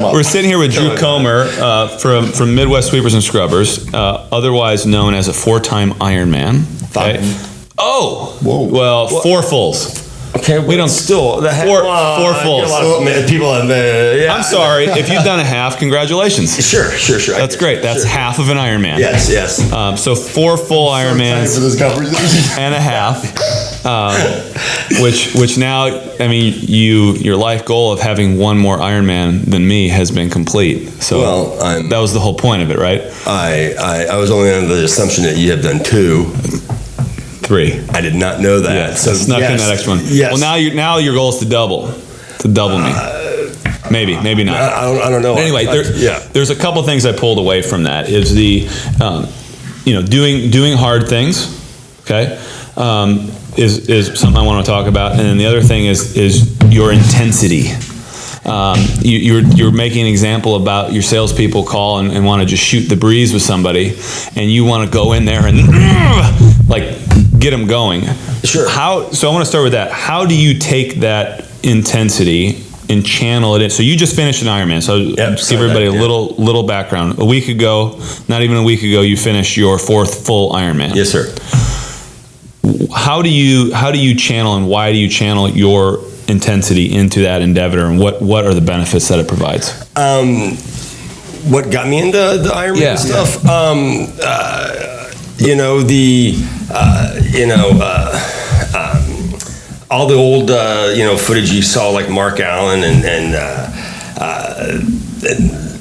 We're sitting here with Drew Komer from Midwest Sweepers and Scrubbers, otherwise known as a 4-time Ironman. Okay. Oh, whoa. Well, 4 fulls. Okay, we don't still four fulls. People have. Yeah. I'm sorry if you've done a half. Congratulations. Sure. That's great. That's half of an Ironman. Yes. So 4 full Ironmans and a half, which now, I mean, your life goal of having one more Ironman than me has been complete. So that was the whole point of it, right? I was only under the assumption that you have done 2. 3. I did not know that. Yeah, so snuck in that extra one. Yes. Well, now your goal is to double me. Maybe not. I don't know. Anyway, there's a couple things I pulled away from that. Is the doing hard things, okay, is something I want to talk about, and then the other thing is your intensity. You're making an example about your salespeople call and want to just shoot the breeze with somebody, and you want to go in there and get them going. Sure. So I want to start with that. How do you take that intensity and channel it in? So you just finished an Ironman. So give everybody a little background. A week ago, not even a week ago, you finished your 4th full Ironman. Yes, sir. How do you channel, and why do you channel your intensity into that endeavor, and what are the benefits that it provides? What got me into the Ironman stuff? All the old footage you saw, like Mark Allen and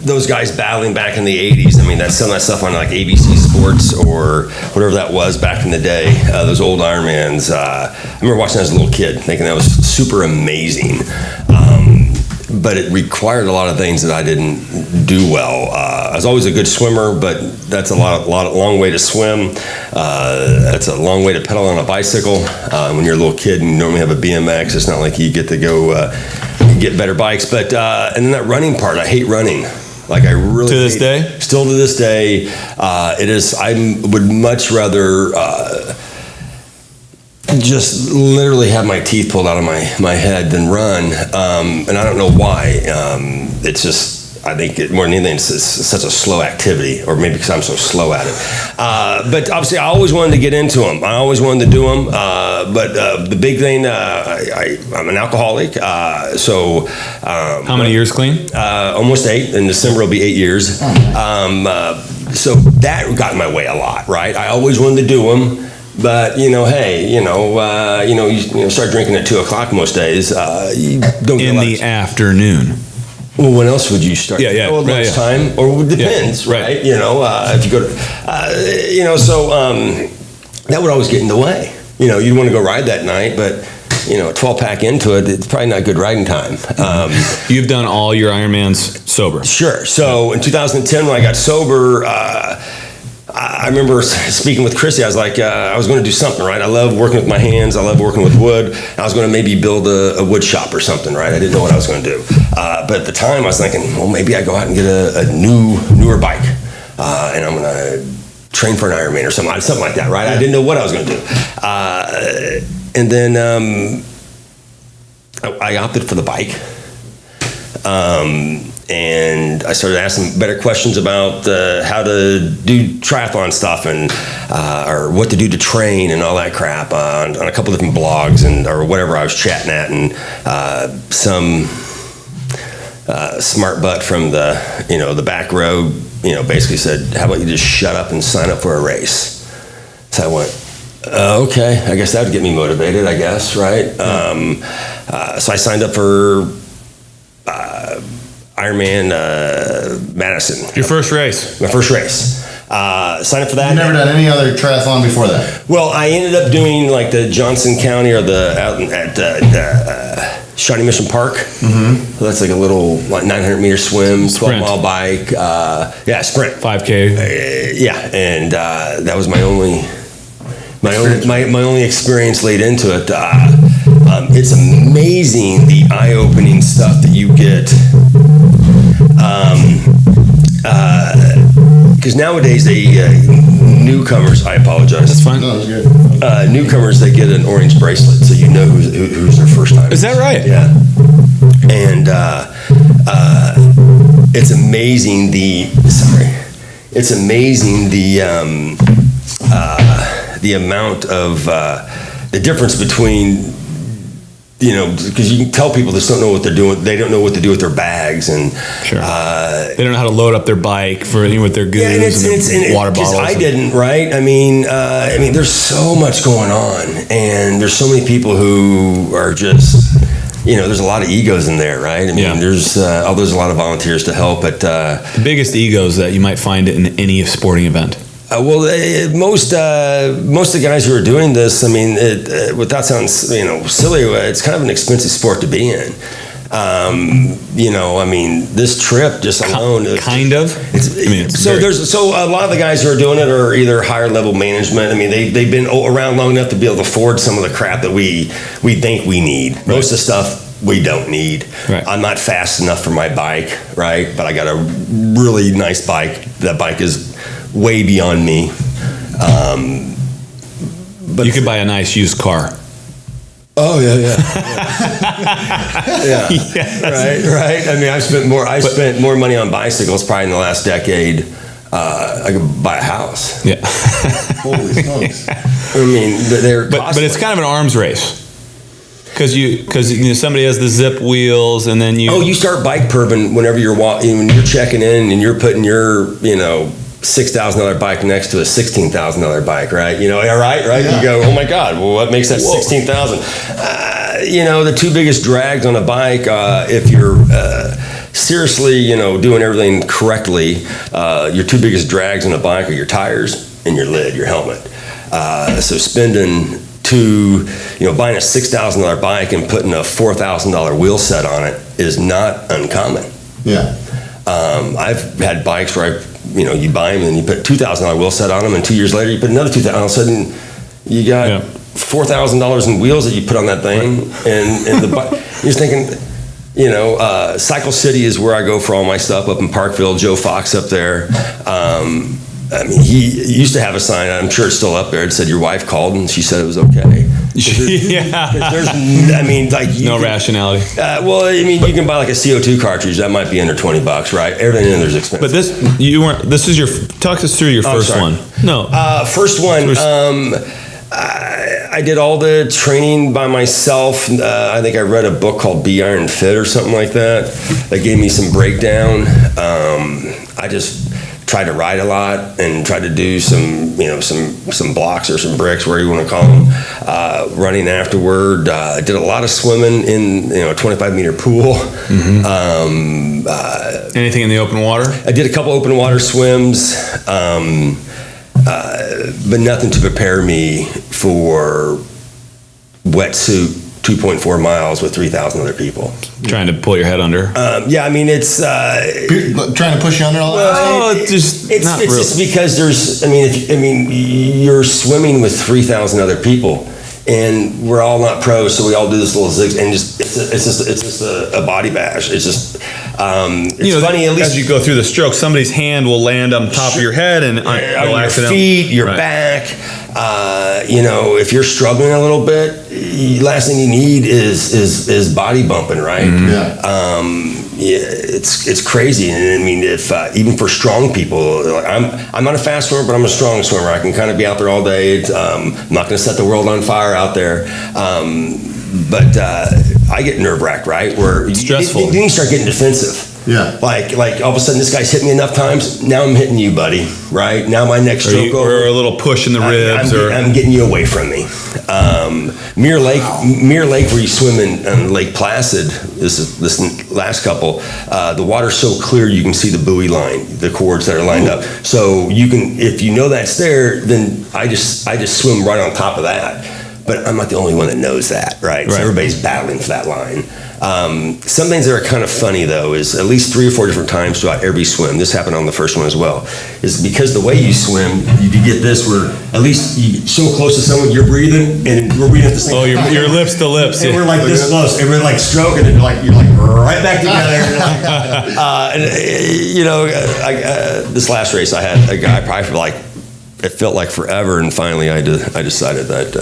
those guys battling back in the 80s. I mean, that's some of that stuff on like ABC Sports or whatever that was back in the day, those old Ironmans. I remember watching that as a little kid, thinking that was super amazing. But it required a lot of things that I didn't do well. I was always a good swimmer, but that's a long way to swim. That's a long way to pedal on a bicycle. When you're a little kid and you normally have a BMX, it's not like you get to go get better bikes. But and then that running part, I hate running. Like I really still to this day, it is. I would much rather just literally have my teeth pulled out of my head than run, and I don't know why. It's just, I think more than anything, it's such a slow activity, or maybe because I'm so slow at it. But obviously, I always wanted to get into them. I always wanted to do them. But the big thing, I'm an alcoholic. So how many years clean? Almost 8. In December, it'll be 8 years. So that got in my way a lot, right? I always wanted to do them. But you start drinking at 2:00 most days. You don't get in the afternoon. Well, when else would you start? Well, lunchtime, or it depends, right? If you go to, so that would always get in the way. You'd want to go ride that night, but a 12-pack into it, it's probably not good riding time. You've done all your Ironmans sober. Sure. So in 2010, when I got sober. I remember speaking with Chrissy. I was like, I was going to do something, right? I love working with my hands. I love working with wood. I was going to maybe build a wood shop or something, right? I didn't know what I was going to do. But at the time, I was thinking, well, maybe I go out and get a newer bike, and I'm going to train for an Ironman or something like that, right? I didn't know what I was going to do. And then I opted for the bike. And I started asking better questions about how to do triathlon stuff and or what to do to train and all that crap on a couple different blogs or whatever I was chatting at, and some smart butt from the back row basically said, "How about you just shut up and sign up for a race?" So I went, okay, I guess that would get me motivated, I guess, right? So I signed up for Ironman Madison. Your first race? My first race. Signed up for that. You've never done any other triathlon before that? Well, I ended up doing like the Johnson County or at Shawnee Mission Park. Mm-hmm. So that's like a little 900-meter swim, 12-mile bike. Sprint. 5K. And that was my only experience laid into it. It's amazing the eye-opening stuff that you get. Because nowadays newcomers, I apologize. That's fine. No, that's good. Newcomers, they get an orange bracelet, so you know who's their first time. Is that right? Yeah. And it's amazing the amount of the difference between, because you can tell people just don't know what they're doing. They don't know what to do with their bags, and Sure. They don't know how to load up their bike with their goods and their water bottles. I didn't, right? I mean, there's so much going on, and there's so many people who are just, there's a lot of egos in there, right? I mean, there's a lot of volunteers to help, but the biggest egos that you might find in any sporting event. Most of the guys who are doing this, without sounding silly, it's kind of an expensive sport to be in. This trip just alone, kind of. So a lot of the guys who are doing it are either higher level management. I mean, they've been around long enough to be able to afford some of the crap that we think we need. Right. Most of the stuff we don't need. Right. I'm not fast enough for my bike, right? But I got a really nice bike. That bike is way beyond me. But you could buy a nice used car. Oh yeah. Right. I mean, I spent more money on bicycles probably in the last decade. I could buy a house. Yeah. Holy smokes. I mean, they're but it's kind of an arms race. Because somebody has the zip wheels, and then you start bike perving whenever when you're checking in and you're putting your $6,000 bike next to a $16,000 bike, right? Right? Yeah. You go, oh my God, well, what makes that $16,000? The two biggest drags on a bike, if you're seriously, doing everything correctly, your two biggest drags on a bike are your tires and your lid, your helmet. So spending buying a $6,000 bike and putting a $4,000 wheel set on it is not uncommon. Yeah. I've had bikes where you buy them and you put $2,000 wheel set on them, and 2 years later you put another $2,000. All of a sudden you got $4,000 in wheels that you put on that thing, and the bike. You're just thinking, Cycle City is where I go for all my stuff up in Parkville. Joe Fox up there. He used to have a sign. I'm sure it's still up there. It said your wife called and she said it was okay. No rationality. You can buy like a CO2 cartridge that might be under $20, right? Everything in there's expensive. But talk us through your first one. No. First one. I did all the training by myself. I think I read a book called Be Iron Fit or something like that. That gave me some breakdown. I just tried to ride a lot and tried to do some blocks or some bricks, whatever you want to call them. Running afterward, I did a lot of swimming in a 25-meter pool. Mm-hmm. Anything in the open water? I did a couple open water swims, but nothing to prepare me for wetsuit 2.4 miles with 3,000 other people. Trying to pull your head under? It's... trying to push you under all that? Well, it's just because you're swimming with 3,000 other people, and we're all not pros, so we all do this little zig, and it's just a body bash. It's just... it's funny, at least... As you go through the stroke, somebody's hand will land on top of your head, and your feet, your back... if you're struggling a little bit, last thing you need is body bumping, right? Mm-hmm. It's crazy. And if even for strong people, I'm not a fast swimmer, but I'm a strong swimmer. I can kind of be out there all day. I'm not going to set the world on fire out there. But I get nerve wracked, right? Where it's stressful. You start getting defensive. Yeah. Like all of a sudden this guy's hit me enough times, now I'm hitting you, buddy, right? Now my next stroke or a little push in the ribs. I'm getting you away from me. Mirror Lake, where you swim in Lake Placid, this last couple, the water's so clear you can see the buoy line, the cords that are lined up. So you can, if you know that's there, then I just swim right on top of that. But I'm not the only one that knows that, right? So everybody's battling for that line. Some things that are kind of funny, though, is at least 3 or 4 different times throughout every swim, this happened on the first one as well, is because the way you swim, you can get this where at least you're so close to someone, you're breathing, and we're breathing at the same time. Oh, your lips to lips. And we're like this close, and we're like stroking, and you're like right back together. This last race, I had a guy probably for it felt like forever, and finally I decided that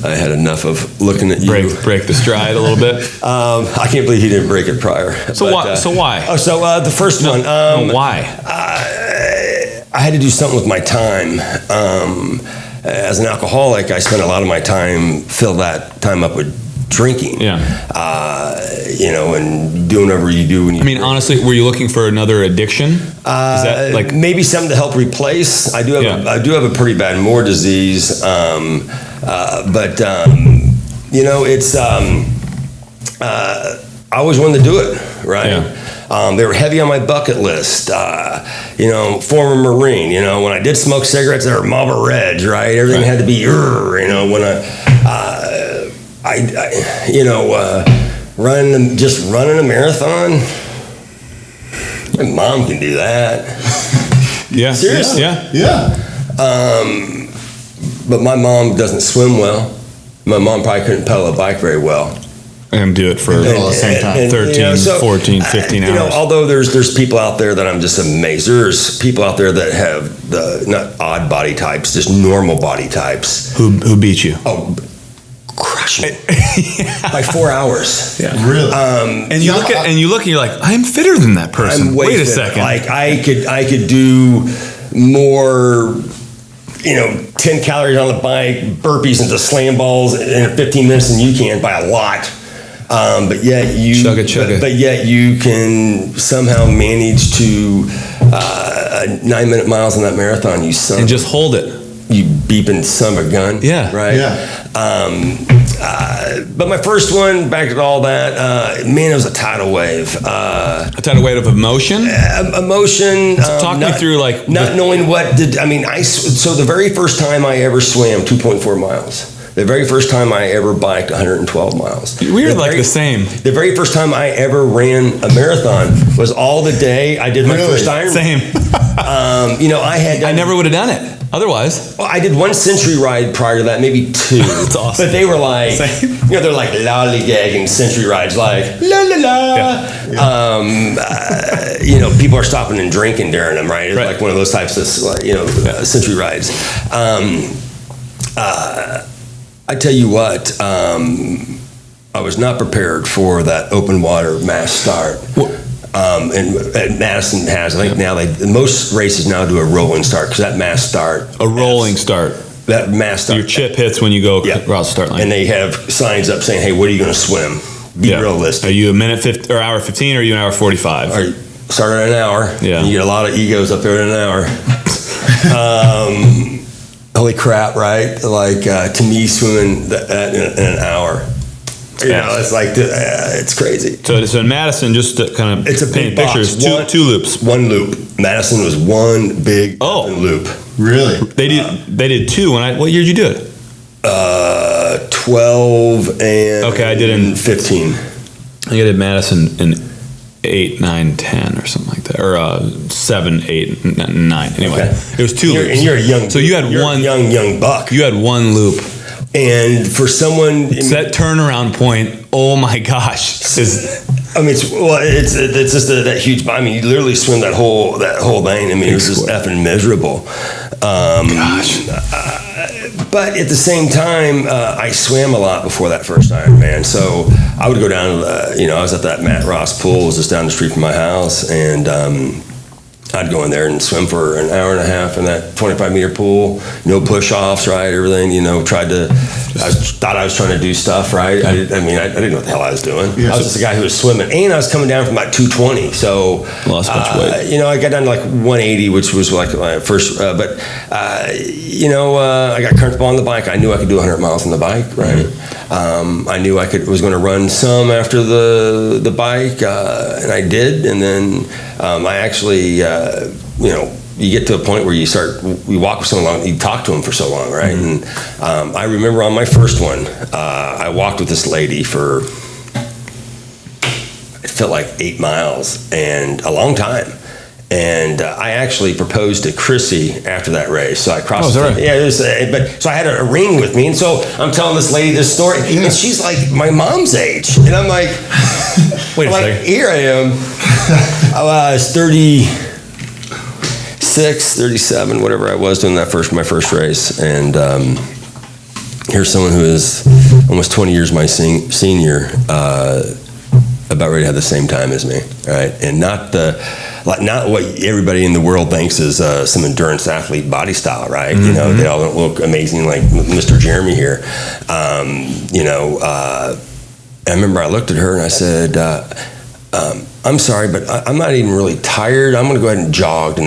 I had enough of looking at you. break the stride a little bit. I can't believe he didn't break it prior. So why? The first one. Why? I had to do something with my time. As an alcoholic, I spent a lot of my time, fill that time up with drinking. Yeah. And doing whatever you do when you. I mean, honestly, were you looking for another addiction? Is that like maybe something to help replace? I do have a pretty bad more disease, but it's. I always wanted to do it, right? Yeah. They were heavy on my bucket list. Former Marine. When I did smoke cigarettes, they were Marlboro Reds, right? Everything had to be, when running a marathon. My mom can do that. Yeah. Seriously. Yeah. But my mom doesn't swim well. My mom probably couldn't pedal a bike very well. And do it for all at the same time. 13, 14, 15 hours. Although there's people out there that I'm just amazed. There's people out there that have not odd body types, just normal body types. Who beat you? Oh, crush me by 4 hours. Yeah. Really? And you look and you're like, I'm fitter than that person. I'm way Wait a fitter. second. Like I could do more. 10 calories on the bike, burpees into slam balls in 15 minutes than you can by a lot. But yet you Chugga. But yet you can somehow manage to 9-minute miles on that marathon. And just hold it. You beeping son of a gun. Yeah. Right. Yeah. But my first one, back to all that, it was a tidal wave. A tidal wave of emotion. Emotion. Talk me through not knowing what did. So the very first time I ever swam 2.4 miles. The very first time I ever biked 112 miles. We were the same. The very first time I ever ran a marathon was all the day I did my first Ironman. Same. I never would have done it otherwise. Well, I did one century ride prior to that, maybe two. That's awesome. But they were like, they're like lollygagging century rides, like la la la. Yeah. People are stopping and drinking during them, right? It's like one of those types of, century rides. I tell you what, I was not prepared for that open water mass start. And Madison has, I think now most races now do a rolling start because that mass start. A rolling start. That mass start. Your chip hits when you go across the start line. And they have signs up saying, hey, what are you going to swim? Be realistic. Are you a minute 50 or hour 15 or are you an hour 45? Start at an hour. Yeah. And you get a lot of egos up there in an hour. Holy crap, right? Like, to me, swimming that in an hour. It's like, it's crazy. So in Madison, just to kind of it's a paint big pictures, box. two loops. One loop. Madison was one big loop. Really? They did two. What year did you do it? 12 and I did in 15. I think I did Madison in 8, 9, 10 or something like that, or 7, 8, 9. Anyway, it was two loops. And you're a young. So you had one young buck. You had one loop. And for someone, that turnaround point, oh my gosh, it's just that huge. I mean, you literally swim that whole thing. I mean, it was just effing miserable. But at the same time, I swam a lot before that first Ironman. So I would go down to I was at that Matt Ross pool, it was just down the street from my house, and I'd go in there and swim for an hour and a half in that 25-meter pool. No push-offs, right? Everything, I thought I was trying to do stuff, right? I didn't know what the hell I was doing. I was just a guy who was swimming, and I was coming down from about 220. So lost a bunch of weight. I got down to like 180, which was like my first. I got comfortable on the bike. I knew I could do 100 miles on the bike, right? Mm-hmm. I knew was going to run some after the bike, and I did. And then I actually, you get to a point where you walk for so long, you talk to them for so long, right? Mm-hmm. And I remember on my first one, I walked with this lady for, it felt like 8 miles and a long time. And I actually proposed to Chrissy after that race. So I crossed. Oh, sorry. Yeah, it was. So I had a ring with me, and so I'm telling this lady this story, and she's like my mom's age, and I'm like, wait a second. Here I am. I was 36, 37, whatever I was doing my first race, and here's someone who is almost 20 years my senior, about ready to have the same time as me, right? And not what everybody in the world thinks is some endurance athlete body style, right? You know, they all don't look amazing like Mr. Jeremy here. I remember I looked at her and I said, I'm sorry, but I'm not even really tired. I'm going to go ahead and jog the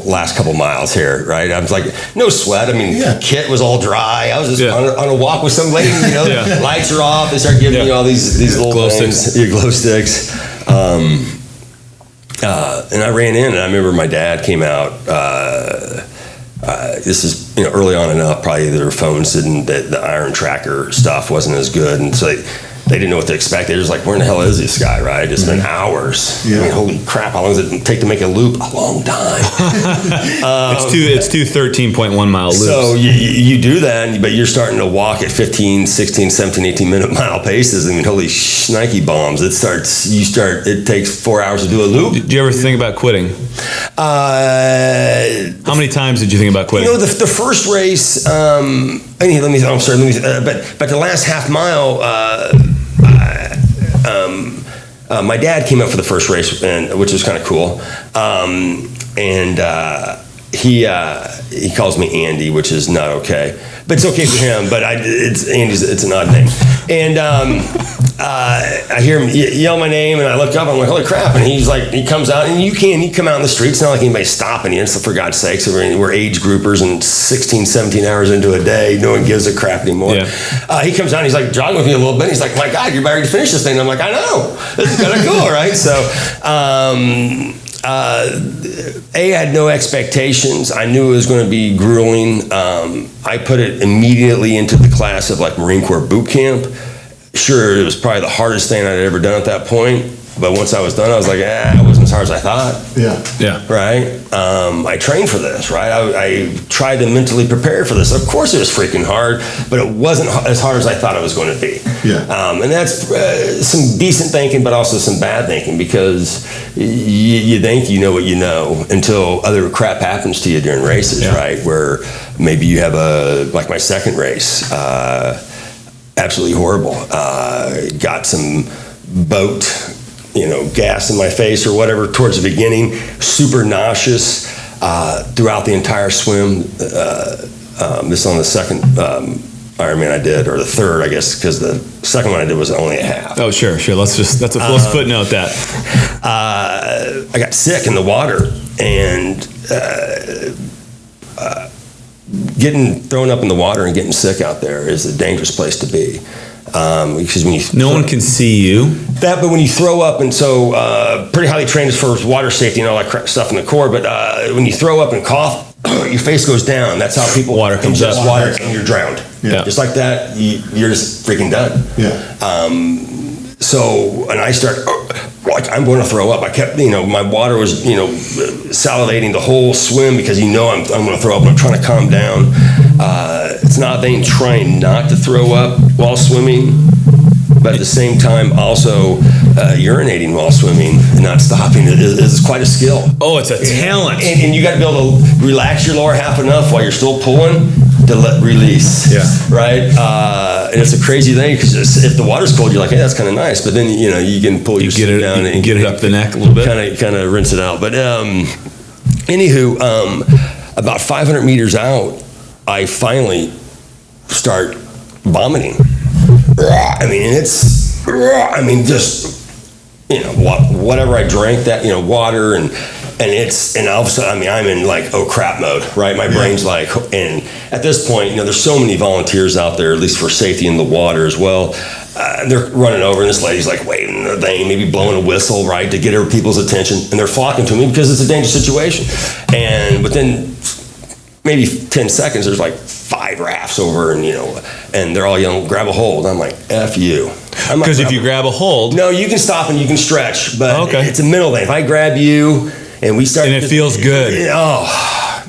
last couple miles here, right? I was like, no sweat. I mean, kit was all dry. I was just on a walk with some lady, you know, lights are off. They start giving me all these little glow things. sticks. Yeah, glow sticks. And I ran in, and I remember my dad came out. This is early on enough. Probably their phones didn't. The iron tracker stuff wasn't as good, and so they didn't know what to expect. They were just like, where in the hell is this guy, right? It's been hours. I mean, holy crap, how long does it take to make a loop? A long time. It's two 13.1 mile loops. So you do that, but you're starting to walk at 15, 16, 17, 18 minute mile paces. I mean, holy shnikey bombs. It takes 4 hours to do a loop. Did you ever think about quitting? How many times did you think about quitting? The first race, but the last half mile, my dad came up for the first race, which was kind of cool. He calls me Andy, which is not okay, but it's okay for him. But it's an odd name. And I hear him yell my name, and I look up. I'm like, holy crap! And he's like, he comes out, and you come out in the streets. It's not like anybody's stopping you. So for God's sakes, we're age groupers, and 16, 17 hours into a day, no one gives a crap anymore. Yeah. He comes out, and he's like jogging with me a little bit. He's like, my God, you're about ready to finish this thing. And I'm like, I know. This is kind of cool, right? So. I had no expectations. I knew it was going to be grueling. I put it immediately into the class of like Marine Corps boot camp. Sure, it was probably the hardest thing I'd ever done at that point. But once I was done, I was like, it wasn't as hard as I thought. Yeah. Right? I trained for this, right? I tried to mentally prepare for this. Of course it was freaking hard, but it wasn't as hard as I thought it was going to be. And that's some decent thinking, but also some bad thinking, because you think you know what you know until other crap happens to you during races, right? Where maybe you have like my second race, absolutely horrible. Got some boat, gas in my face or whatever towards the beginning, super nauseous throughout the entire swim. This on the second Ironman I did, or the third, I guess, because the second one I did was only a half. Oh, sure. Let's footnote that. I got sick in the water, and getting thrown up in the water and getting sick out there is a dangerous place to be. Because no one can see you. But when you throw up, and so pretty highly trained as far as water safety and all that stuff in the Corps, but when you throw up and cough, your face goes down. That's how water comes up. Water, and you're drowned. Just like that, you're just freaking done. And I start, I'm going to throw up. I kept, my water was, salivating the whole swim, because I'm going to throw up. I'm trying to calm down. It's not they trying not to throw up while swimming, but at the same time also urinating while swimming and not stopping is quite a skill. Oh, it's a talent. And you got to be able to relax your lower half enough while you're still pulling to let release. Right? And it's a crazy thing, because if the water's cold, you're like, hey, that's kind of nice. But then, you can pull your seat down and get it up the neck a little bit. Kind of rinse it out. But anywho, about 500 meters out, I finally start vomiting. Just whatever I drank, that water and all of a sudden, I'm in like, oh crap mode, right? My brain's like, and at this point, there's so many volunteers out there, at least for safety in the water as well. They're running over, and this lady's like waving the thing, maybe blowing a whistle, right, to get her people's attention, and they're flocking to me because it's a dangerous situation. And within maybe 10 seconds, there's like 5 rafts over, and and they're all yelling, grab a hold. I'm like, F you. Because if you grab a hold, no, you can stop and you can stretch, but it's a mental thing. If I grab you and we start, and it feels good.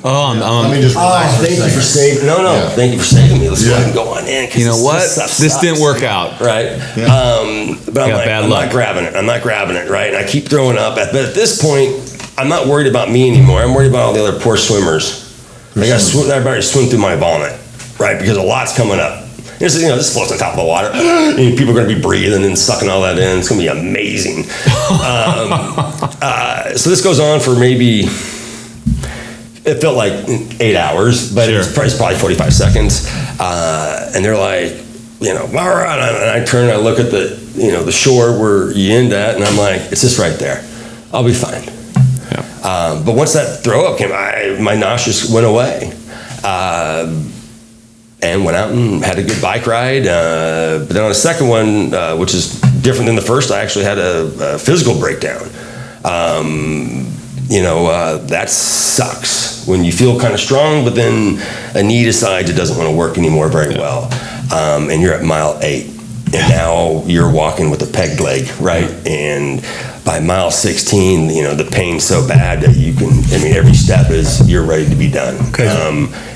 Let me just relax thank you for saving. Thank you for saving me. Let's go ahead and go on in. You know what? This didn't work out, right? But I'm not grabbing it. I'm not grabbing it, right? And I keep throwing up. But at this point, I'm not worried about me anymore. I'm worried about all the other poor swimmers. I got to swim through my vomit, right? Because a lot's coming up. This floats on top of the water. And people are going to be breathing and sucking all that in. It's going to be amazing. So this goes on for maybe, it felt like 8 hours, but it's probably 45 seconds. And they're like, all right. And I turn and I look at the shore where you end at, and I'm like, it's just right there. I'll be fine. Yeah. But once that throw up came, my nauseous went away. And went out and had a good bike ride. But then on the second one, which is different than the first, I actually had a physical breakdown. That sucks when you feel kind of strong, but then a knee decides it doesn't want to work anymore very well. And you're at mile 8, and now you're walking with a pegged leg, right? And by mile 16, the pain's so bad that every step is you're ready to be done. Okay.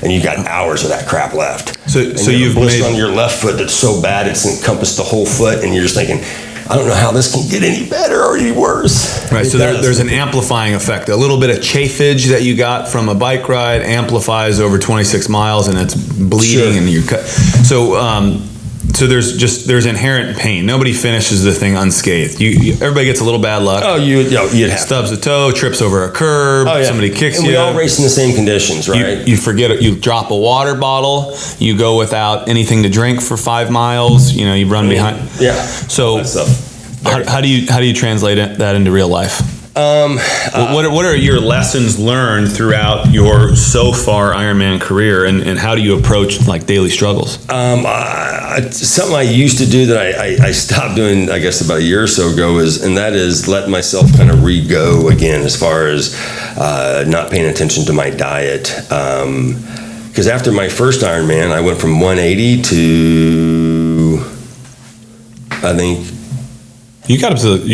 And you got hours of that crap left. So you've blister on your left foot that's so bad it's encompassed the whole foot, and you're just thinking, I don't know how this can get any better or any worse. Right, so there's an amplifying effect. A little bit of chafage that you got from a bike ride amplifies over 26 miles, and it's bleeding, and you're cut. So there's inherent pain. Nobody finishes the thing unscathed. Everybody gets a little bad luck. Oh, you'd have stubs a toe, trips over a curb. Oh, yeah. Somebody kicks you. And we all race in the same conditions, right? You forget it. You drop a water bottle. You go without anything to drink for 5 miles. You run behind. Yeah. So how do you translate that into real life? What are your lessons learned throughout your so far Ironman career, and how do you approach like daily struggles? Something I used to do that I stopped doing, I guess about a year or so ago, is let myself kind of re-go again as far as not paying attention to my diet. Because after my first Ironman, I went from 180 to, I think, you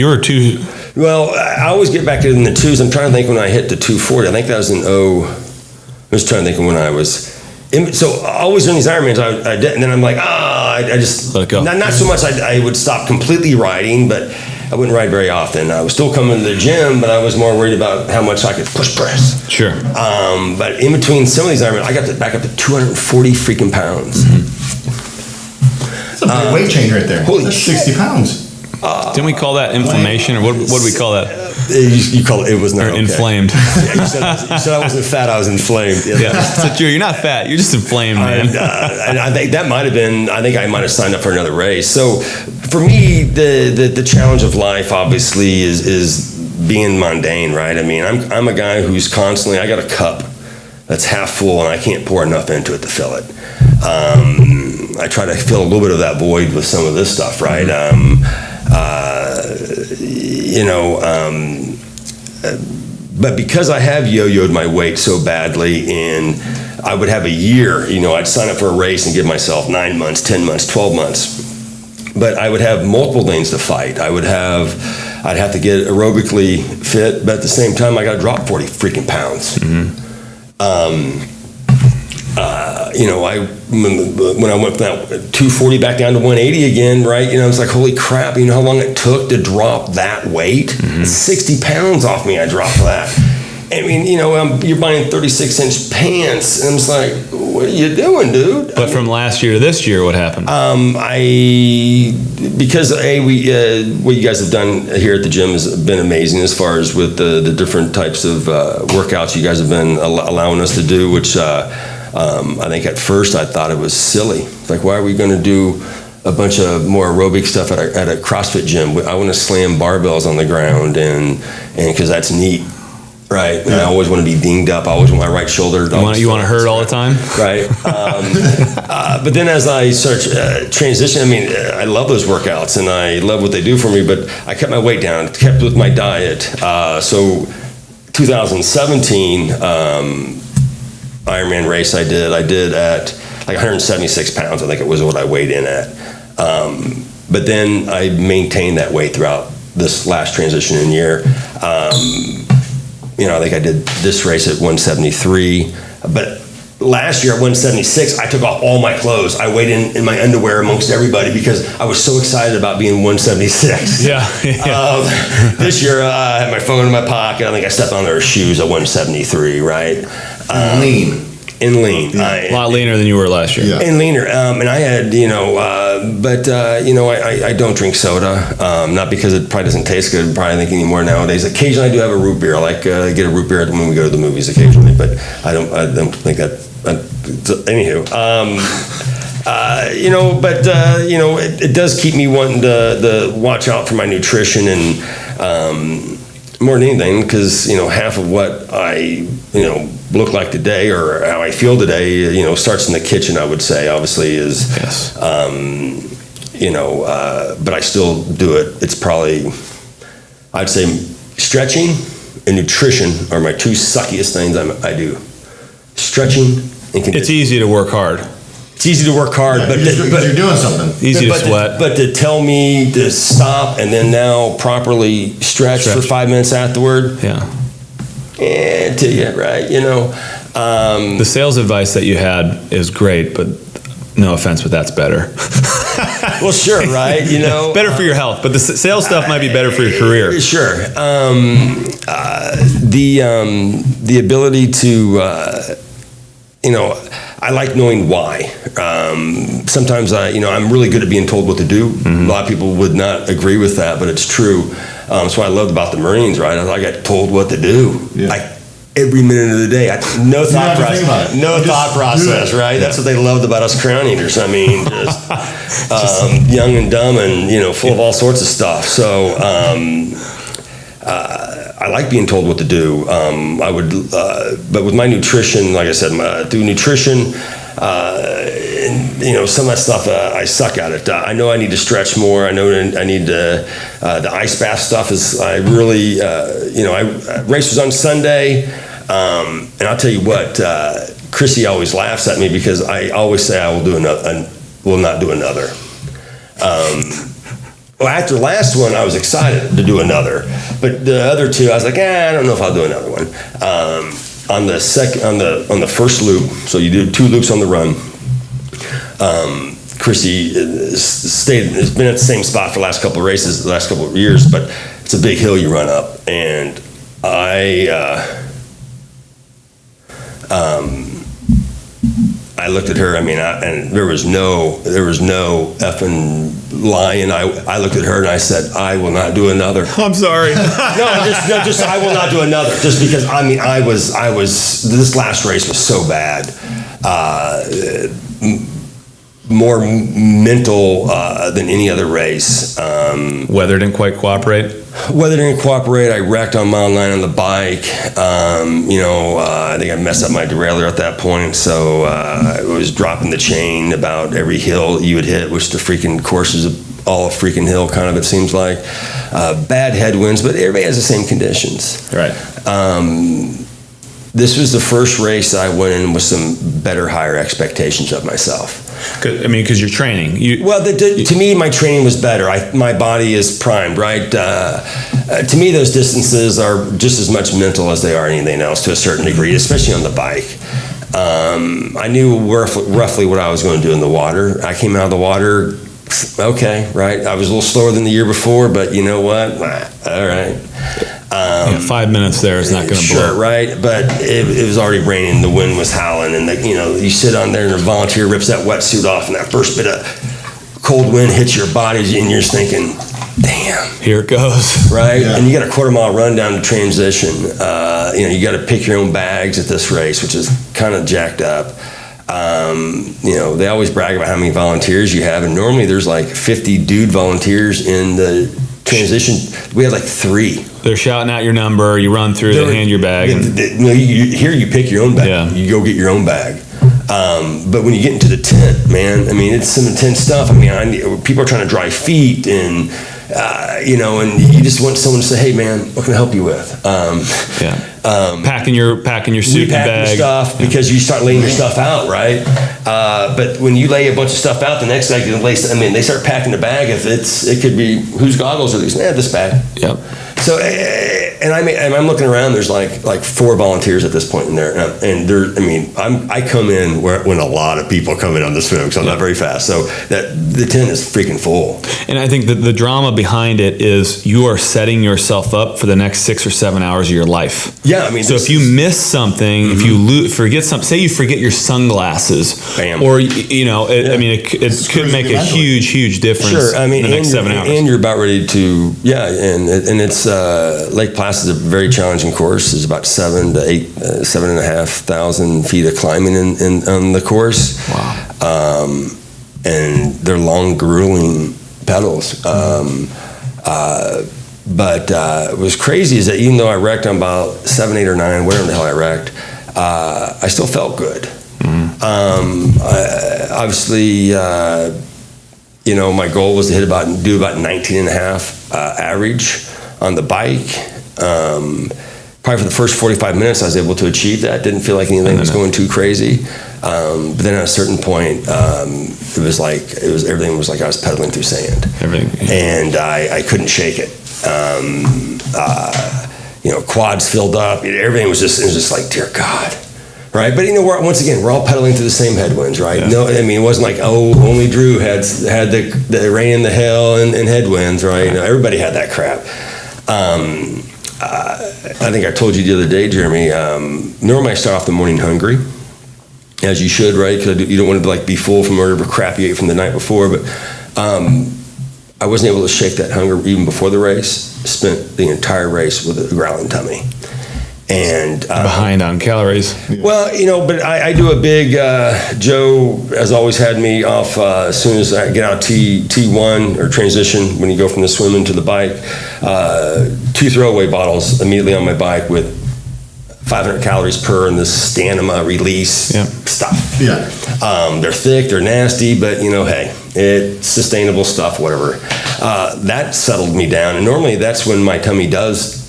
were two. Well, I always get back in the twos. I'm trying to think when I hit the 240. I think that was I was trying to think of when I was. So always during these Ironmans, I did, and then I'm like, I just let it go. Not so much. I would stop completely riding, but I wouldn't ride very often. I was still coming to the gym, but I was more worried about how much I could push press. Sure. But in between some of these Ironmans, I got back up to 240 freaking pounds. That's a big weight change right there. Holy That's shit. 60 pounds. Didn't we call that inflammation, or what do we call that? You call it was not or inflamed. Yeah, you said I wasn't fat. I was inflamed. Yeah, so you're not fat. You're just inflamed, man. And I think that might have been. I think I might have signed up for another race. So for me, the challenge of life obviously is being mundane, right? I mean, I'm a guy who's constantly. I got a cup that's half full, and I can't pour enough into it to fill it. I try to fill a little bit of that void with some of this stuff, right? But because I have yo-yoed my weight so badly, and I would have a year, I'd sign up for a race and give myself 9 months, 10 months, 12 months. But I would have multiple things to fight. I'd have to get aerobically fit, but at the same time, I got to drop 40 freaking pounds. When I went from that 240 back down to 180 again, right? I was like, holy crap! You know how long it took to drop that weight? 60 pounds off me. I dropped that. I mean, you're buying 36-inch pants, and I'm just like, what are you doing, dude? But from last year to this year, what happened? Because what you guys have done here at the gym has been amazing as far as with the different types of workouts you guys have been allowing us to do, which. I think at first I thought it was silly. Like, why are we going to do a bunch of more aerobic stuff at a CrossFit gym? I want to slam barbells on the ground, and because that's neat, right? And I always want to be dinged up. I always want my right shoulder. You want to hurt all the time, right? But then as I start transition, I love those workouts and I love what they do for me. But I kept my weight down, kept with my diet. So 2017. Ironman race I did at like 176 pounds, I think it was what I weighed in at. But then I maintained that weight throughout this last transition year. I think I did this race at 173, but last year at 176, I took off all my clothes. I weighed in my underwear amongst everybody because I was so excited about being 176. Yeah. This year, I had my phone in my pocket. I think I stepped on their shoes at 173, right? Lean. and lean. A lot leaner than you were last year. Yeah. And leaner. And I had, I don't drink soda, not because it probably doesn't taste good, probably think anymore nowadays. Occasionally I do have a root beer. I like get a root beer when we go to the movies occasionally, but I don't think that, anywho. It does keep me wanting to watch out for my nutrition and more than anything, because half of what I look like today or how I feel today, starts in the kitchen. I would say, obviously, is Yes. but I still do it. It's probably, I'd say, stretching and nutrition are my two suckiest things I do. Stretching and conditioning. It's easy to work hard. It's easy to work hard, but you're doing something. Easy to sweat. But to tell me to stop and then now properly stretch for 5 minutes afterward, Yeah. to you, right? The sales advice that you had is great, but no offense, but that's better. Well, sure, right? Better for your health, but the sales stuff might be better for your career. Sure. The ability to, I like knowing why. Sometimes I'm really good at being told what to do. Mm-hmm. A lot of people would not agree with that, but it's true. That's what I loved about the Marines, right? I got told what to do. Yeah. Like every minute of the day. No thought have to think about process. it. No You thought just do process, it. right? That's what they loved about us Crown Eaters. I mean, just young and dumb and full of all sorts of stuff. So I like being told what to do. I would, but with my nutrition, like I said, through nutrition, some of that stuff I suck at it. I know I need to stretch more. I know I need to. The ice bath stuff is. I really, race was on Sunday, and I'll tell you what. Chrissy always laughs at me because I always say I will do will not do another. Well, after the last one, I was excited to do another, but the other two, I was like, I don't know if I'll do another one. On the first loop, so you do 2 loops on the run. Chrissy has been at the same spot for the last couple of races, the last couple of years, but it's a big hill you run up, and I looked at her. I mean, and there was no effing lying. I looked at her and I said, "I will not do another." I'm sorry. just I will not do another. Just because I was. This last race was so bad. More mental than any other race. Weather didn't quite cooperate. Weather didn't cooperate. I wrecked on mile 9 on the bike. I think I messed up my derailleur at that point, so I was dropping the chain about every hill you would hit, which the freaking course is all a freaking hill, kind of, it seems like. Bad headwinds, but everybody has the same conditions. Right. This was the first race I went in with some better, higher expectations of myself. Because you're training. To me, my training was better. My body is primed, right? To me, those distances are just as much mental as they are anything else to a certain degree, especially on the bike. I knew roughly what I was going to do in the water. I came out of the water, okay, right? I was a little slower than the year before, but you know what? All right. 5 minutes there is not going to blow. Sure, right? But it was already raining, the wind was howling, and you sit on there and a volunteer rips that wetsuit off, and that first bit of cold wind hits your body, and you're just thinking, damn. Here it goes. Right? Yeah. And you got a quarter-mile run down to transition. You got to pick your own bags at this race, which is kind of jacked up. They always brag about how many volunteers you have, and normally there's like 50 dude volunteers in the transition. We had like 3. They're shouting out your number. You run through. They hand your bag. Here you pick your own bag. Yeah. You go get your own bag. But when you get into the tent, man, I mean, it's some intense stuff. I mean, people are trying to dry feet, and and you just want someone to say, "Hey, man, what can I help you with?" Packing your suit and bag your stuff because you start laying your stuff out, right? But when you lay a bunch of stuff out, the next guy can lay. I mean, they start packing the bag. If it could be, whose goggles are these? This bag. Yep. So, and I'm looking around. There's like 4 volunteers at this point in there, and there. I mean, I come in when a lot of people come in on the swim, because I'm not very fast. So that the tent is freaking full. And I think that the drama behind it is you are setting yourself up for the next 6 or 7 hours of your life. Yeah, I mean, so if you miss something, if you forget something, say you forget your sunglasses, bam. or I mean, it could make a huge difference. Sure, I mean, in the next 7 hours. And you're about ready to, and it's Lake Placid is a very challenging course. There's about 7,500 feet of climbing on the course. Wow. And they're long, grueling pedals. But what was crazy is that even though I wrecked on about 7, 8, or 9, whatever the hell I wrecked, I still felt good. Obviously, my goal was to do about 19 and a half average on the bike. Probably for the first 45 minutes, I was able to achieve that. Didn't feel like anything was going too crazy. But then at a certain point, everything was like I was pedaling through sand. And I couldn't shake it. Quads filled up. Everything was just like, dear God. Right, but once again, we're all pedaling through the same headwinds, right? Yeah. No, I mean, it wasn't like, only Drew had the rain, the hail, and headwinds, right? Everybody had that crap. I think I told you the other day, Jeremy. Normally, I start off the morning hungry, as you should, right? Because you don't want to be full from whatever crap you ate from the night before. But I wasn't able to shake that hunger even before the race. Spent the entire race with a growling tummy. And behind on calories. Well, but I do a big. Joe has always had me off as soon as I get out T1 or transition, when you go from the swimming to the bike. 2 throwaway bottles immediately on my bike with 500 calories per, and this Stanima release stuff. Yeah. They're thick, they're nasty, but hey, it's sustainable stuff, whatever. That settled me down, and normally that's when my tummy does.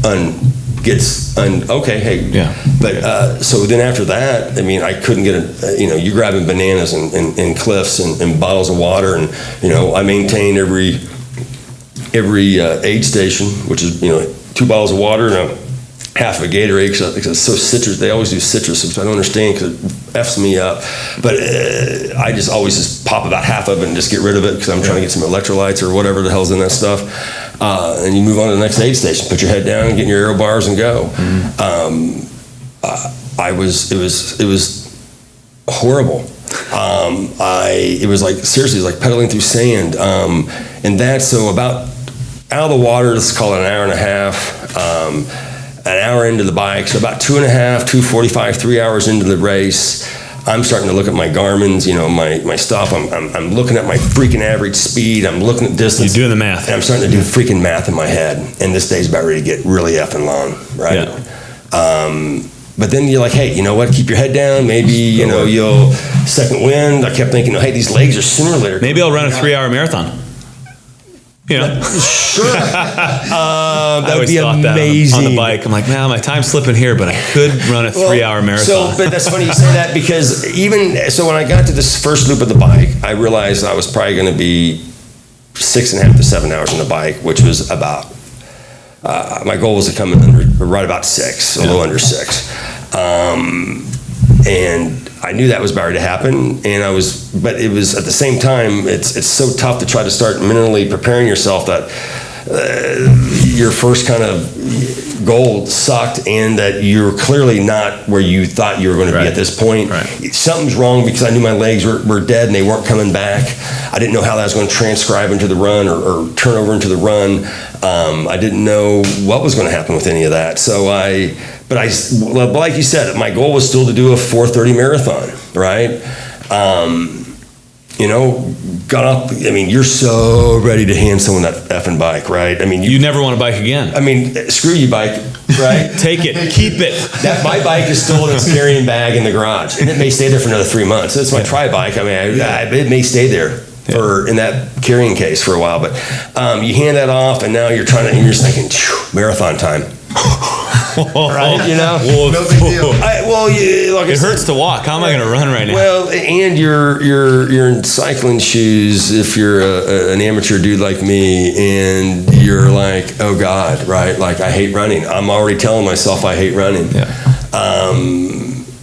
Okay, hey. Yeah. But so then after that, I mean, I couldn't get you're grabbing bananas and cliffs and bottles of water, and I maintain every aid station, which is 2 bottles of water and a half of a Gatorade, because it's so citrus. They always do citrus, which I don't understand because it F's me up. But I just always just pop about half of it and just get rid of it, because I'm trying to get some electrolytes or whatever the hell's in that stuff. And you move on to the next aid station, put your head down, get in your aero bars, and go. It was horrible. It was seriously, like pedaling through sand. And that's so about out of the water, let's call it an hour and a half. An hour into the bike, so about 2.5, 2:45, 3 hours into the race, I'm starting to look at my Garmin's, my stuff. I'm looking at my freaking average speed. I'm looking at distance. You're doing the math. And I'm starting to do freaking math in my head. And this day's about ready to get really effing long, right? Yeah. But then you're like, hey, you know what? Keep your head down. Maybe, you'll second wind. I kept thinking, hey, these legs are sooner or later. Maybe I'll run a 3-hour marathon. Sure. That would be amazing. On the bike, I'm like, man, my time's slipping here, but I could run a 3-hour marathon. But that's funny you say that, because when I got to this first loop of the bike, I realized I was probably going to be 6.5 to 7 hours on the bike, which was about. My goal was to come in right about 6, a little under 6, and I knew that was about to happen, but it was at the same time, it's so tough to try to start mentally preparing yourself that your first kind of goal sucked, and that you're clearly not where you thought you were going to be at this point. Right. Something's wrong, because I knew my legs were dead and they weren't coming back. I didn't know how that was going to transcribe into the run or turn over into the run. I didn't know what was going to happen with any of that. But like you said, my goal was still to do a 4:30 marathon, right? Got up. I mean, you're so ready to hand someone that effing bike, right? I mean, you never want a bike again. I mean, screw you, bike, right? Take it, keep it. My bike is still in its carrying bag in the garage, and it may stay there for another 3 months. It's my tri bike. I mean, it may stay there in that carrying case for a while. But you hand that off, and now you're just thinking, marathon time. right? You know, No big deal. It hurts to walk. How am I going to run right now? Well, and you're in cycling shoes if you're an amateur dude like me, and you're like, oh God, right? Like, I hate running. I'm already telling myself I hate running. Yeah.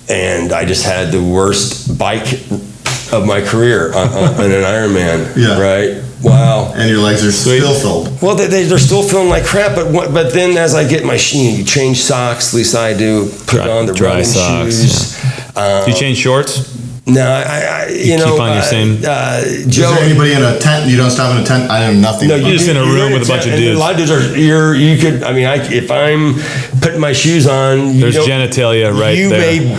And I just had the worst bike of my career on an Ironman. Yeah. Right. Wow. And your legs are still filled. Well, they're still feeling like crap, but then as I get my you change socks, at least I do, put on the Dry running socks, shoes. Do you change shorts? No, I You keep on your same- Is Joe. there anybody in a tent? You don't stop in a tent? I know nothing. No, about You're just in a room you're with a bunch of and dudes. A lot of dudes are. You could. I mean, if I'm putting my shoes on, There's genitalia right you there. may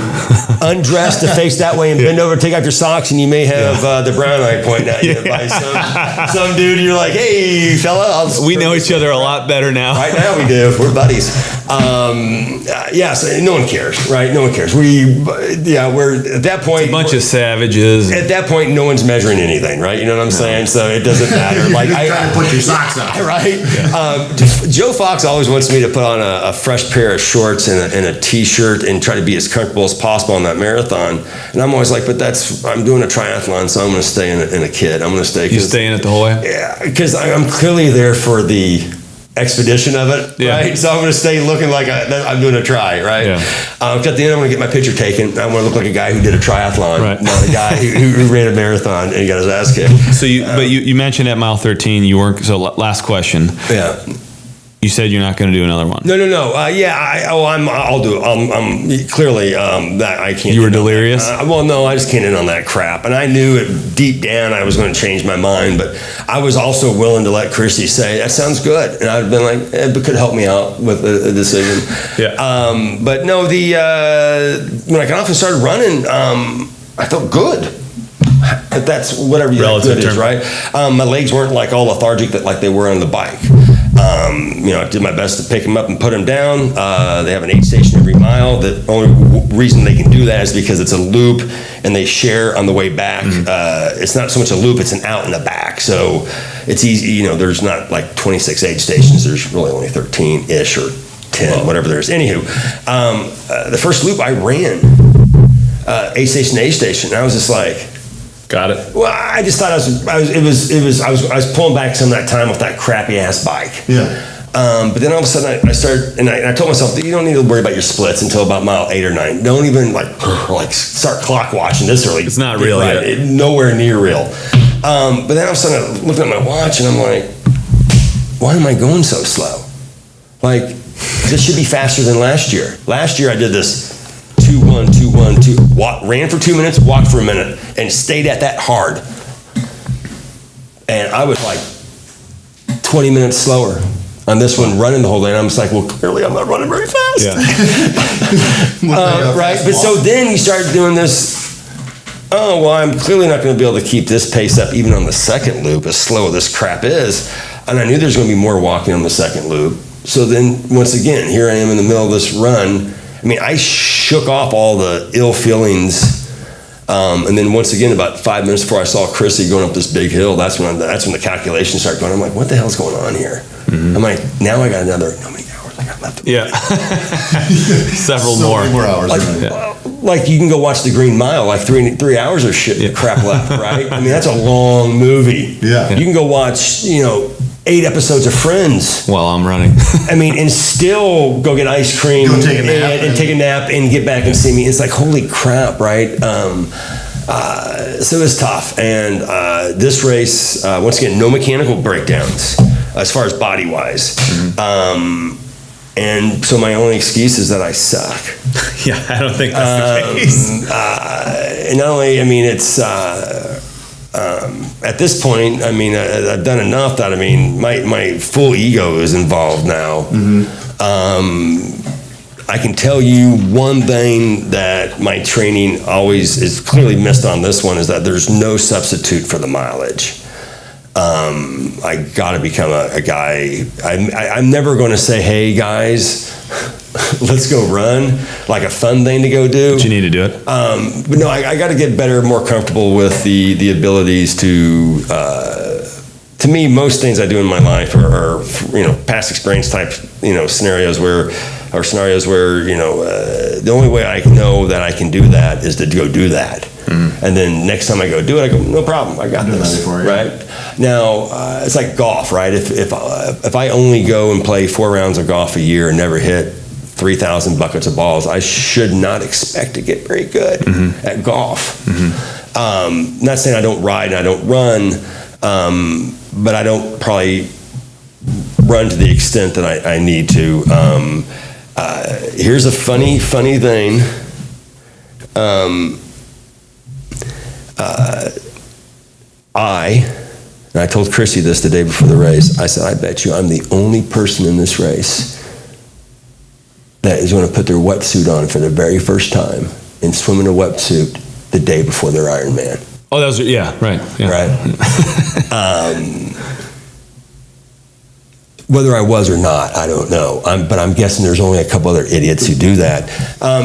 undress to face that way and bend over, take off your socks, and you may have the brown eye pointing at you by some dude. You're like, hey, fella. We know each other a lot better now. Right now we do. We're buddies. So no one cares, right? No one cares. We're at that point. A bunch of savages. At that point, no one's measuring anything, right? You know what I'm saying? So it doesn't matter. Like, You're trying to put your socks on. right? Joe Fox always wants me to put on a fresh pair of shorts and a t-shirt and try to be as comfortable as possible on that marathon. And I'm always like, but I'm doing a triathlon, so I'm going to stay in a kit. I'm going to stay. You stay in it the whole way? Yeah, because I'm clearly there for the expedition of it, Yeah. right? So I'm going to stay looking like I'm doing a try, right? Yeah. At the end, I'm going to get my picture taken. I want to look like a guy who did a triathlon, Right. not a guy who ran a marathon and got his ass kicked. So you mentioned at mile 13 you weren't. So last question. Yeah. You said you're not going to do another one. No. I'll do it. I'm clearly that I can't. You were end on delirious? that. Well, no, I just can't end on that crap. And I knew it deep down I was going to change my mind, but I was also willing to let Christy say that sounds good, and I'd been like, it could help me out with a decision. Yeah. But no, when I got off and started running, I felt good. That's whatever you Relative good is, term. right? My legs weren't like all lethargic like they were on the bike. I did my best to pick them up and put them down. They have an aid station every mile. The only reason they can do that is because it's a loop and they share on the way back. It's not so much a loop, it's an out and a back. So it's easy, there's not like 26 aid stations. There's really only 13-ish or 10, whatever there is. Anywho, the first loop I ran, aid station to aid station, and I was just like, Got it. well, I just thought I was pulling back some of that time off that crappy ass bike. Yeah. But then all of a sudden I started, and I told myself that you don't need to worry about your splits until about mile 8 or 9. Don't even like start clock watching this early. It's not real yet. Nowhere near real. But then all of a sudden I'm looking at my watch and I'm like, why am I going so slow? Like, this should be faster than last year. Last year I did this 2-1, 2-1, 2. Ran for 2 minutes, walked for a minute, and stayed at that hard. And I was like 20 minutes slower on this one, running the whole day. And I'm just like, well, clearly I'm not running very fast. Yeah. Right? But so then you start doing this. Oh, well, I'm clearly not going to be able to keep this pace up even on the second loop, as slow as this crap is. And I knew there's going to be more walking on the second loop. So then, once again, here I am in the middle of this run. I mean, I shook off all the ill feelings. And then once again, about 5 minutes before I saw Chrissy going up this big hill, that's when the calculations started going. I'm like, what the hell's going on here? I'm like, now I got another, how many hours I got left? Yeah. Several So more. many more hours. Like you can go watch The Green Mile, like 3 hours of shit crap left, right? I mean, that's a long movie. Yeah. You can go watch, 8 episodes of Friends. While I'm running. I mean, and still go get ice cream Go take a nap and take a nap and get back and see me. It's like, holy crap, right? So it's tough. And this race, once again, no mechanical breakdowns as far as body-wise. And so my only excuse is that I suck. Yeah, I don't think that's the case. And not only, I mean, it's at this point, I mean, I've done enough that, I mean, my full ego is involved now. I can tell you one thing that my training always is clearly missed on this one is that there's no substitute for the mileage. I got to become a guy. I'm never going to say, hey, guys, let's go run, like a fun thing to go do. But you need to do it. But no, I got to get better, more comfortable with the abilities to to me, most things I do in my life are past experience type, scenarios where, the only way I know that I can do that is to go do that. Mm-hmm. And then next time I go do it, I go, no problem, I got this. Before, right? Now, it's like golf, right? If I only go and play 4 rounds of golf a year and never hit 3,000 buckets of balls, I should not expect to get very good at golf. Mm-hmm. Not saying I don't ride and I don't run, but I don't probably run to the extent that I need to. Here's a funny thing. I told Chrissy this the day before the race. I said, I bet you I'm the only person in this race that is going to put their wetsuit on for the very first time and swim in a wetsuit the day before their Ironman. Oh, that was, right. Yeah. Right. Whether I was or not, I don't know. But I'm guessing there's only a couple other idiots who do that.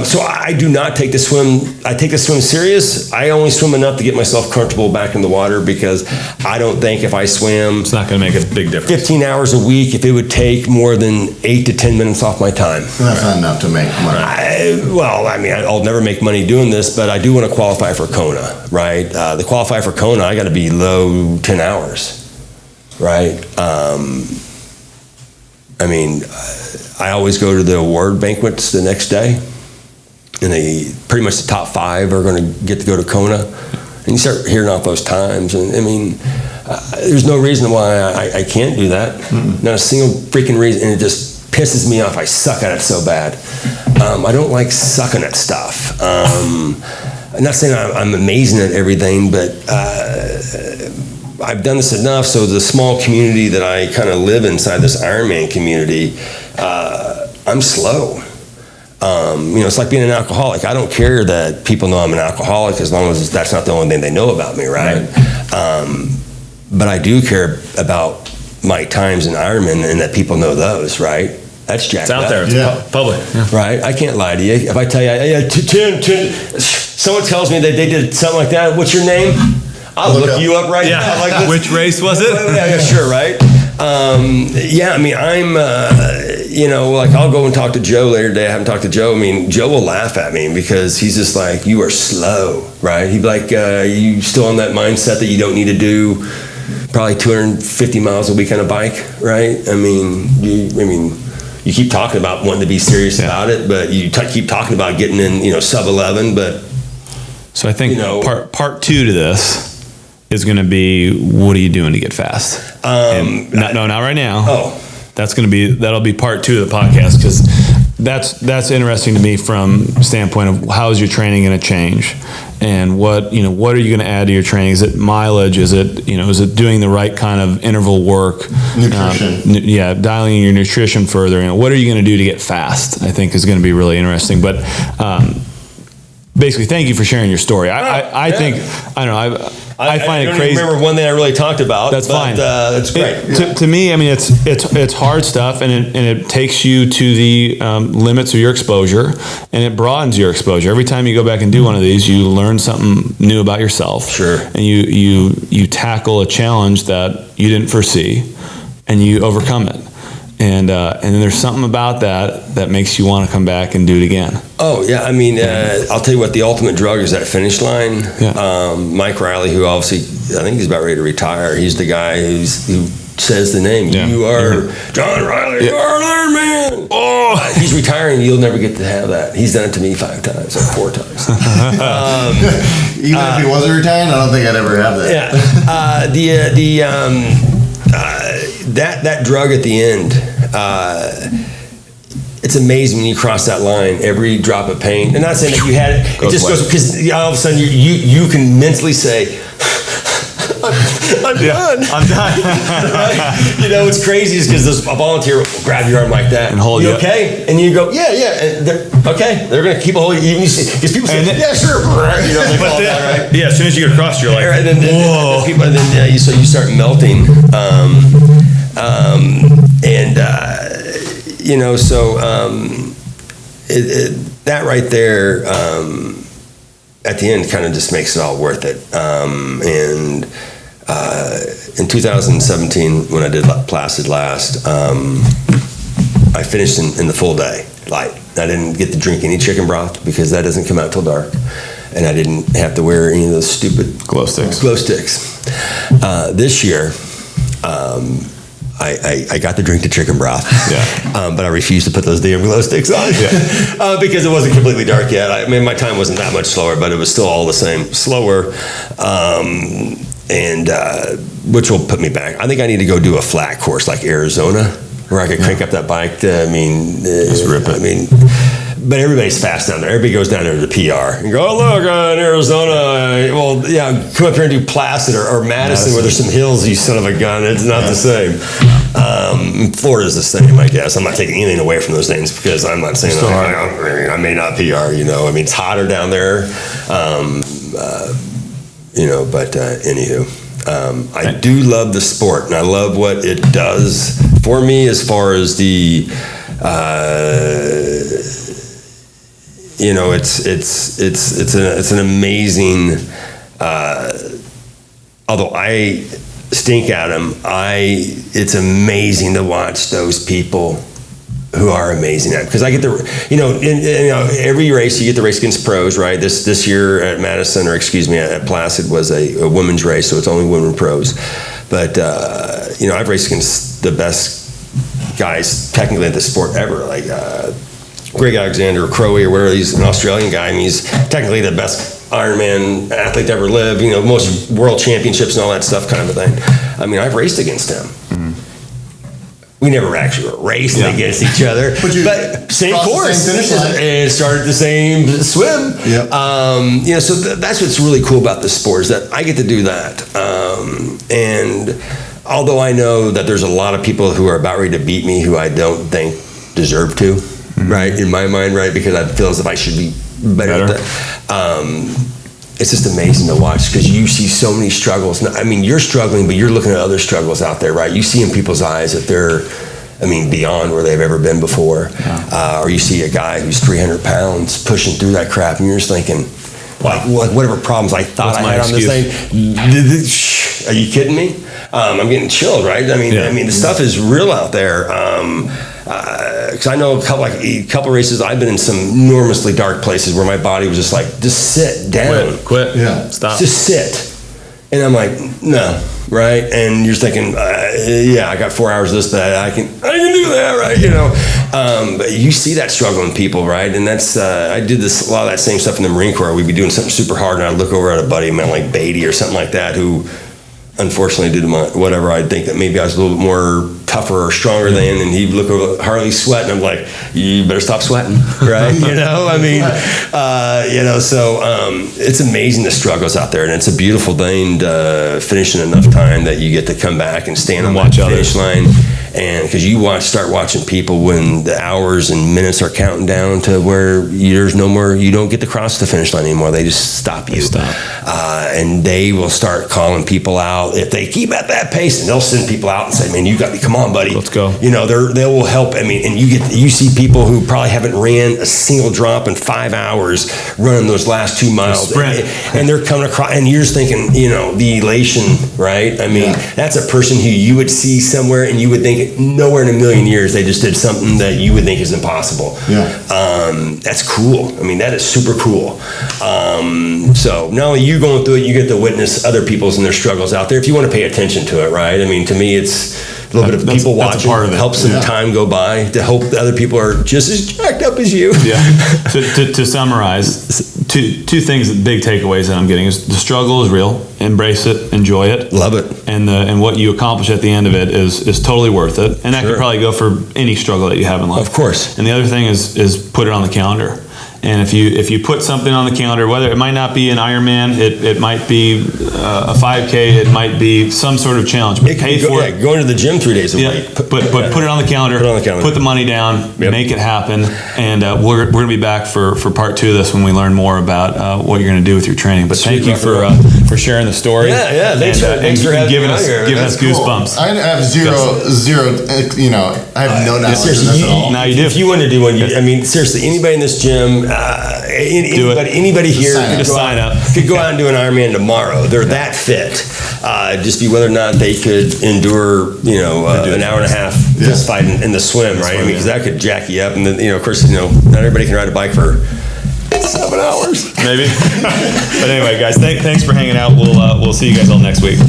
So I do not take the swim. I take the swim serious. I only swim enough to get myself comfortable back in the water, because I don't think if I swim, it's not going to make a big difference. 15 hours a week, if it would take more than 8 to 10 minutes off my time. That's not enough to make money. I'll never make money doing this, but I do want to qualify for Kona, right? To qualify for Kona, I got to be low 10 hours, right? I always go to the award banquets the next day, and pretty much the top 5 are going to get to go to Kona, and you start hearing off those times, and there's no reason why I can't do that. Mm-hmm. Not a single freaking reason, and it just pisses me off. I suck at it so bad. I don't like sucking at stuff. I'm not saying I'm amazing at everything, but I've done this enough, so the small community that I kind of live inside, this Ironman community, I'm slow. It's like being an alcoholic. I don't care that people know I'm an alcoholic, as long as that's not the only thing they know about me, right? But I do care about my times in Ironman, and that people know those, right? That's jacked up. It's out there. It's public. Yeah. Right? I can't lie to you. If I tell you, someone tells me that they did something like that, what's your name? I'll look you up right now. Like, which race was it? Yeah, sure, right? I'm, I'll go and talk to Joe later today. I haven't talked to Joe. Joe will laugh at me, because he's just like, you are slow, right? He'd be like, you still on that mindset that you don't need to do probably 250 miles a week on a bike, right? You keep talking about wanting to be serious about it, but you keep talking about getting in, sub 11, but. So I think part 2 to this is going to be, what are you doing to get fast? Not right now. Oh, that'll be part 2 of the podcast, because that's interesting to me from standpoint of how is your training going to change, and what are you going to add to your training? Is it mileage? Is it doing the right kind of interval work? Nutrition. Dialing in your nutrition further. What are you going to do to get fast? I think is going to be really interesting. But basically, thank you for sharing your story. I find it crazy. I don't remember one thing I really talked about. That's fine. It's great. To me, it's hard stuff, and it takes you to the limits of your exposure, and it broadens your exposure. Every time you go back and do one of these, you learn something new about yourself. Sure. And you tackle a challenge that you didn't foresee, and you overcome it. And then there's something about that makes you want to come back and do it again. Oh, yeah. I'll tell you what, the ultimate drug is that finish line. Yeah. Mike Riley, who obviously, I think he's about ready to retire. He's the guy who says the name. Yeah. You are John Riley. Yeah. You are an Ironman. Oh, he's retiring. You'll never get to have that. He's done it to me 5 times or 4 times. Even if he wasn't retiring, I don't think I'd ever have that. Yeah. That drug at the end, it's amazing when you cross that line. Every drop of pain, and not saying that you had it, it just goes, because all of a sudden you can mentally say, I'm done. I'm done. Right? What's crazy is because a volunteer will grab your arm like that and hold you okay, and you go, yeah, and they're going to keep a hold of you, because people say, yeah, sure, they fall down, right? Yeah, as soon as you get across, you're like, right, whoa. So you start melting, that right there, at the end, kind of just makes it all worth it. in 2017, when I did Placid last, I finished in the full day light. I didn't get to drink any chicken broth because that doesn't come out till dark, and I didn't have to wear any of those stupid glow sticks. This year, I got to drink the chicken broth, but I refused to put those damn glow sticks on because it wasn't completely dark yet. I mean, my time wasn't that much slower, but it was still all the same slower, and which will put me back. I think I need to go do a flat course like Arizona, where I could crank up that bike to, just rip it. I mean, but everybody's fast down there. Everybody goes down there to the PR and go, oh, look, in Arizona. Well, yeah, come up here and do Placid or Madison, where there's some hills, you son of a gun. It's not the same. Florida's the same, I guess. I'm not taking anything away from those things because I'm not saying I may not PR, I mean, it's hotter down there. But anywho. I do love the sport, and I love what it does for me as far as the, it's an amazing. Although I stink at them, it's amazing to watch those people who are amazing at it. Because I get every race you get to race against pros, right? This year at Madison, or excuse me, at Placid was a women's race, so it's only women pros. But I've raced against the best guys technically at the sport ever, like Greg Alexander or Crowe or whatever. He's an Australian guy. I mean, he's technically the best Ironman athlete to ever live. Most world championships and all that stuff, kind of a thing. I mean, I've raced against him. We never actually were racing against each other, but same course, and started the same swim. Yep. So that's what's really cool about this sport, is that I get to do that. And although I know that there's a lot of people who are about ready to beat me who I don't think deserve to, right, in my mind, right, because I feel as if I should be better. At that. It's just amazing to watch because you see so many struggles. I mean, you're struggling, but you're looking at other struggles out there, right? You see in people's eyes that they're, beyond where they've ever been before. Or you see a guy who's 300 pounds pushing through that crap, and you're just thinking, like whatever problems I thought I had on this thing, are you kidding me? I'm getting chilled, right? I mean, the stuff is real out there. Because I know a couple races, I've been in some enormously dark places where my body was just like, just sit down. Quit. Stop. Just sit. And I'm like, no, right? And you're thinking, I got 4 hours of this, but I can do that, right? But you see that struggle in people, right? And that's, I did a lot of that same stuff in the Marine Corps. We'd be doing something super hard, and I'd look over at a buddy of mine like Beatty or something like that, who unfortunately did whatever. I'd think that maybe I was a little bit more tougher or stronger than, and he'd look over at Harley sweating. I'm like, you better stop sweating, right? So it's amazing the struggles out there, and it's a beautiful thing to finish in enough time that you get to come back and stand on that finish line. And because start watching people when the hours and minutes are counting down to where there's no more, you don't get to cross the finish line anymore. They just stop you. And they will start calling people out if they keep at that pace, and they'll send people out and say, man, you got to come on, buddy. Let's go. They will help. And you see people who probably haven't ran a single drop in 5 hours running those last 2 miles. And they're coming across, and you're just thinking, the elation, right? That's a person who you would see somewhere and you would think nowhere in a million years they just did something that you would think is impossible. That's cool. That is super cool. So not only you going through it, you get to witness other people's and their struggles out there if you want to pay attention to it, right? To me, it's a little bit of people watching, part of it. Help some time go by to hope that other people are just as jacked up as you. So to summarize, two things, big takeaways that I'm getting is the struggle is real. Embrace it, enjoy it, love it, and what you accomplish at the end of it is totally worth it. And that could probably go for any struggle that you have in life. Of course. And the other thing is put it on the calendar. And if you put something on the calendar, whether it might not be an Ironman, it might be a 5K, it might be some sort of challenge, but pay for it. Going to the gym 3 days a week. But put it on the calendar. Put the money down. Make it happen. And we're going to be back for part 2 of this when we learn more about what you're going to do with your training. But thank you for sharing the story. Thanks for giving us goosebumps. I have zero. I have no knowledge of this at all. Now you do. If you want to do one, seriously, anybody in this gym anybody here could go out and do an Ironman tomorrow. They're that fit. Just be whether or not they could endure, an hour and a half fist fight in the swim, right? I mean, because that could jack you up. And then, of course, not everybody can ride a bike for 7 hours. Maybe. But anyway, guys, thanks for hanging out. We'll see you guys all next week.